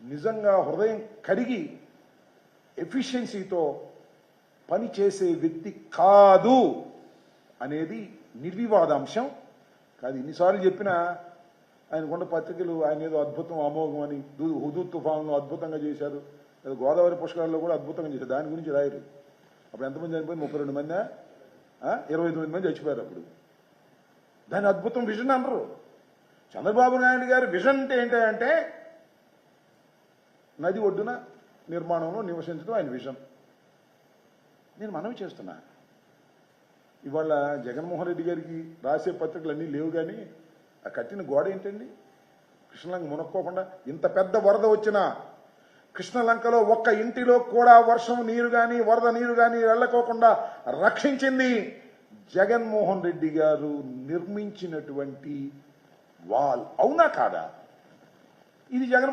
నిజంగా హృదయం కరిగి ఎఫిషియన్సీతో పనిచేసే వ్యక్తి కాదు అనేది నిర్వివాదాంశం. కాదు ఇన్నిసార్లు చెప్పినా ఆయనకున్న పత్రికలు ఆయన ఏదో అద్భుతం అమోఘం అని హుదూద్ తుఫాన్లో అద్భుతంగా చేశారు, లేదా గోదావరి పుష్కరాల్లో కూడా అద్భుతంగా చేశారు, దాని గురించి రాయరు. అప్పుడు ఎంతమంది చనిపోయింది? 32 మంది, 29 మంది చచ్చిపోయారు. అప్పుడు దాని అద్భుతం విజన్ అనరు. చంద్రబాబు నాయుడు గారి విజన్ ఏంటంటే నది ఒడ్డున నిర్మాణంలో నివసించడం ఆయన విజన్. నేను మనవి చేస్తున్నా, ఇవాళ జగన్మోహన్ రెడ్డి గారికి రాసే పత్రికలు అన్నీ లేవు, కానీ ఆ కట్టిన గోడ ఏంటండి? కృష్ణలంక మునక్కోకుండా ఇంత పెద్ద వరద వచ్చినా కృష్ణలంకలో ఒక్క ఇంటిలో కూడా వర్షం నీరు కానీ వరద నీరు కానీ వెళ్ళకోకుండా రక్షించింది జగన్మోహన్ రెడ్డి గారు నిర్మించినటువంటి వాల్. అవునా కాదా? ఇది జగన్